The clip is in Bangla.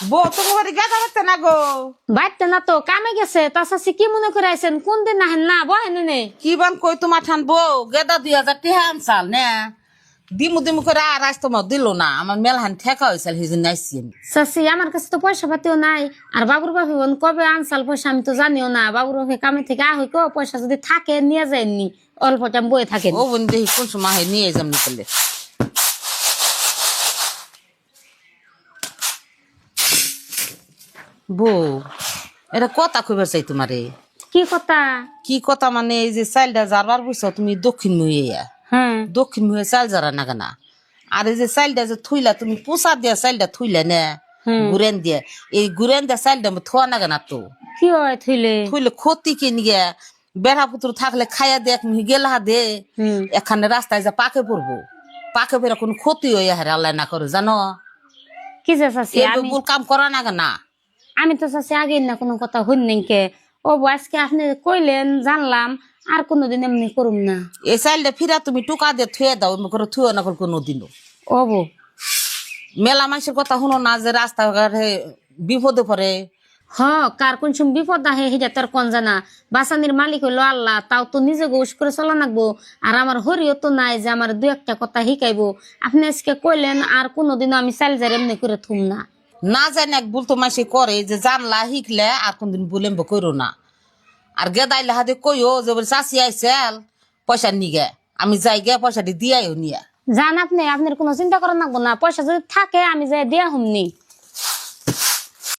বউ তুমি বাড়ি গেদা হচ্ছে না গো। বাইতে না তো কামে গেছে তা চাচি কি মনে করে আইছেন কোন দিন নাহেন না বহেন নে কি বান কই তোমার ঠান বউ গেদা 2000 টাকা আনসাল না দিমু দিমু করে আর আজ তোমার দিল না আমার মেলহান ঠেকা হয়েছিল হিজন নাইছি আমি। চাচি আমার কাছে তো পয়সা পাতিও নাই আর বাবুর বাপি বোন কবে আনসাল পয়সা আমি তো জানিও না বাবুর বাপি কামে থেকে আহই কো পয়সা যদি থাকে নিয়ে যায়নি অল্প টাইম বয়ে থাকেন ও বোন দেখি কোন সময় নিয়ে যাম নিকলে বউ এটা কথা কইবার চাই তোমারে। কি কথা কি কথা মানে এই যে চাইলটা যারবার বুঝছো তুমি দক্ষিণ মুহিয়া হ্যাঁ দক্ষিণ মুহে চাইল যারা না কেনা আর এই যে চাইলটা যে থুইলা তুমি পোষা দিয়া চাইলটা থুইলে না গুরেন দিয়ে এই গুরেন দিয়া চাইলটা থোয়া না কেনা তো কি হয় থইলে থুইলে ক্ষতি কি নিয়ে বেড়া পুত্র থাকলে খাইয়া দেখ গেলা দে এখানে রাস্তায় যা পাকে পড়বো পাকে পড়ে কোনো ক্ষতি হয়ে হারে আল্লাহ না করে জানো কি যে চাচি এই ভুল কাম করা না কেনা। আমি তো চাচ্ছি আগে না কোনো কথা হইন কে ও আজকে আপনি কইলেন জানলাম আর কোনোদিন এমনি করুম না এই চাইলটা ফিরা তুমি টুকা দিয়ে থুয়ে দাও এমনি করে থুয়ে না করে কোনো দিনও ও বউ মেলা মানুষের কথা শুনো না যে রাস্তাঘাটে বিপদে পড়ে। হ কার কোন সময় বিপদ আহে সেটা তার কোন জানা বাসানির মালিক হইলো আল্লাহ তাও তো নিজে গোস করে চলা নাকবো আর আমার হরিও তো নাই যে আমার দু একটা কথা শিখাইবো আপনি আজকে কইলেন আর কোনোদিন আমি চাল যার এমনি করে থুম না না জানি এক ভুল তো মাসে করে যে জানলা শিখলে আর কোনদিন বলেম্ব করো না আর গেদাইলে হাতে কইও যে বলে চাষি আইসেল পয়সা নিগে আমি যাই গে পয়সাটি দিয়াইও নিয়ে। জান আপনি আপনার কোনো চিন্তা করার নাকবো না পয়সা যদি থাকে আমি যাই দিয়া হুমনি